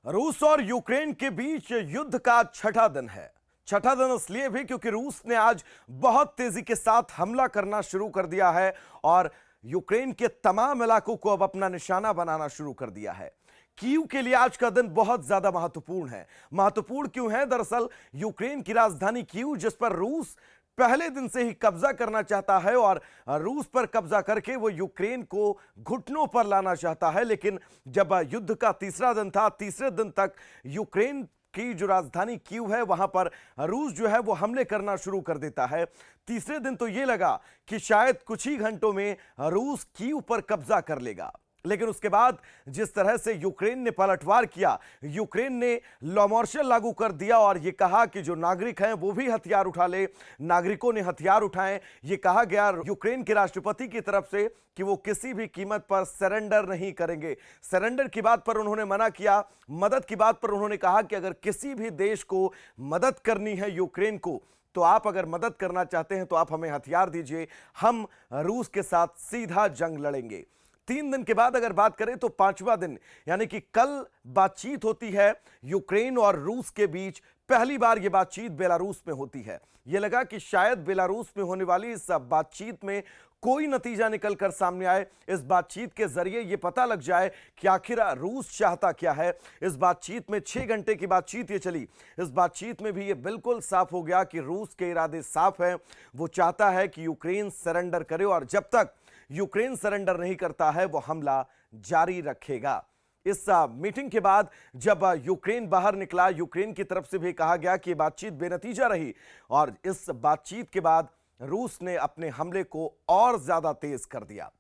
रूस और यूक्रेन के बीच युद्ध का छठा दिन है। छठा दिन इसलिए भी क्योंकि रूस ने आज बहुत तेजी के साथ हमला करना शुरू कर दिया है और यूक्रेन के तमाम इलाकों को अब अपना निशाना बनाना शुरू कर दिया है। कीव के लिए आज का दिन बहुत ज्यादा महत्वपूर्ण है। महत्वपूर्ण क्यों है? दरअसल यूक्रेन की राजधानी कीव, जिस पर रूस पहले दिन से ही कब्जा करना चाहता है और रूस पर कब्जा करके वो यूक्रेन को घुटनों पर लाना चाहता है। लेकिन जब युद्ध का तीसरा दिन था, तीसरे दिन तक यूक्रेन की जो राजधानी कीव है वहां पर रूस जो है वो हमले करना शुरू कर देता है। तीसरे दिन तो यह लगा कि शायद कुछ ही घंटों में रूस कीव पर कब्जा कर लेगा, लेकिन उसके बाद जिस तरह से यूक्रेन ने पलटवार किया, यूक्रेन ने लॉ मार्शल लागू कर दिया और यह कहा कि जो नागरिक हैं वो भी हथियार उठा ले। नागरिकों ने हथियार उठाए। यह कहा गया यूक्रेन के राष्ट्रपति की तरफ से कि वो किसी भी कीमत पर सरेंडर नहीं करेंगे। सरेंडर की बात पर उन्होंने मना किया। मदद की बात पर उन्होंने कहा कि अगर किसी भी देश को मदद करनी है यूक्रेन को, तो आप अगर मदद करना चाहते हैं तो आप हमें हथियार दीजिए, हम रूस के साथ सीधा जंग लड़ेंगे। 3 दिन के बाद अगर बात करें तो पांचवा दिन यानी कि कल बातचीत होती है यूक्रेन और रूस के बीच। पहली बार यह बातचीत बेलारूस में होती है। यह लगा कि शायद बेलारूस में होने वाली इस बातचीत में कोई नतीजा निकलकर सामने आए। इस बातचीत के जरिए यह पता लग जाए कि आखिर रूस चाहता क्या है। इस बातचीत में 6 घंटे की बातचीत ये चली। इस बातचीत में भी यह बिल्कुल साफ हो गया कि रूस के इरादे साफ हैं। वो चाहता है कि यूक्रेन सरेंडर करे और जब तक यूक्रेन सरेंडर नहीं करता है वो हमला जारी रखेगा। इस मीटिंग के बाद जब यूक्रेन बाहर निकला, यूक्रेन की तरफ से भी कहा गया कि बातचीत बेनतीजा रही और इस बातचीत के बाद रूस ने अपने हमले को और ज्यादा तेज कर दिया।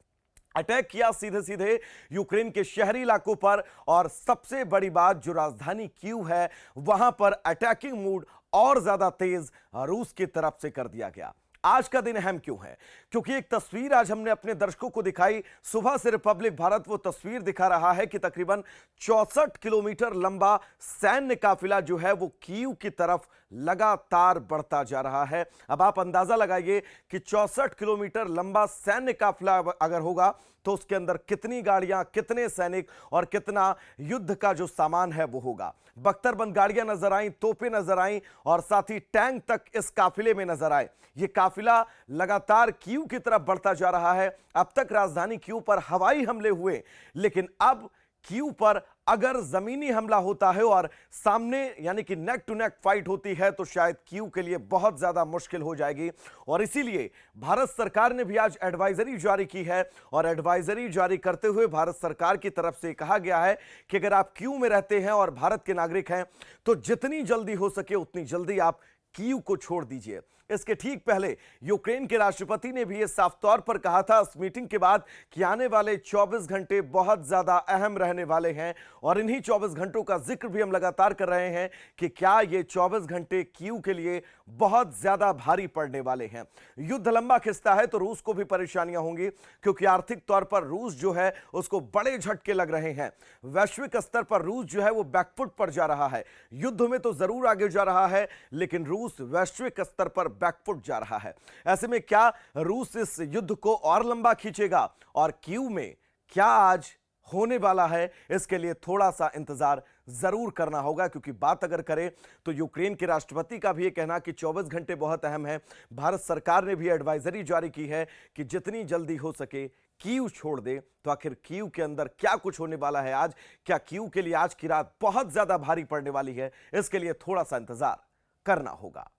अटैक किया सीधे सीधे यूक्रेन के शहरी इलाकों पर और सबसे बड़ी बात, जो राजधानी कीव है वहां पर अटैकिंग मूड और ज्यादा तेज रूस की तरफ से कर दिया गया। आज का दिन अहम क्यों है? क्योंकि एक तस्वीर आज हमने अपने दर्शकों को दिखाई। सुबह से रिपब्लिक भारत वो तस्वीर दिखा रहा है कि तकरीबन 64 किलोमीटर लंबा सैन्य काफिला जो है वो कीव की तरफ लगातार बढ़ता जा रहा है। अब आप अंदाजा लगाइए कि 64 किलोमीटर लंबा सैन्य काफिला अगर होगा तो उसके अंदर कितनी गाड़ियां, कितने सैनिक और कितना युद्ध का जो सामान है वो होगा। बख्तरबंद गाड़ियां नजर आई, तोपें नजर आई और साथ ही टैंक तक इस काफिले में नजर आए। यह काफिला लगातार कीव की तरफ बढ़ता जा रहा है। अब तक राजधानी कीव पर हवाई हमले हुए, लेकिन अब कीव पर अगर जमीनी हमला होता है और सामने यानी कि नेक टू नेक फाइट होती है तो शायद कीव के लिए बहुत ज्यादा मुश्किल हो जाएगी। और इसीलिए भारत सरकार ने भी आज एडवाइजरी जारी की है और एडवाइजरी जारी करते हुए भारत सरकार की तरफ से कहा गया है कि अगर आप कीव में रहते हैं और भारत के नागरिक हैं तो जितनी जल्दी हो सके उतनी जल्दी आप कीव को छोड़ दीजिए। इसके ठीक पहले यूक्रेन के राष्ट्रपति ने भी यह साफ तौर पर कहा था इस मीटिंग के बाद कि आने वाले 24 घंटे बहुत ज्यादा अहम रहने वाले हैं और इन्हीं 24 घंटों का जिक्र भी हम लगातार कर रहे हैं कि क्या ये 24 घंटे कीव के लिए बहुत ज्यादा भारी पड़ने वाले हैं। युद्ध लंबा खिंचता है तो रूस को भी परेशानियां होंगी, क्योंकि आर्थिक तौर पर रूस जो है उसको बड़े झटके लग रहे हैं। वैश्विक स्तर पर रूस जो है वो बैकफुट पर जा रहा है। युद्ध में तो जरूर आगे जा रहा है, लेकिन रूस वैश्विक स्तर पर बैकफुट जा रहा है। ऐसे में क्या रूस इस युद्ध को और लंबा खींचेगा और कीव में क्या आज होने वाला है, इसके लिए थोड़ा सा इंतजार जरूर करना होगा। क्योंकि बात अगर करें तो यूक्रेन के राष्ट्रपति का भी यह कहना कि 24 घंटे बहुत अहम है। भारत सरकार ने भी एडवाइजरी जारी की है कि जितनी जल्दी हो सके कीव छोड़ दे। तो आखिर कीव के अंदर क्या कुछ होने वाला है आज? क्या कीव के लिए आज की रात बहुत ज्यादा भारी पड़ने वाली है? इसके लिए थोड़ा सा इंतजार करना होगा।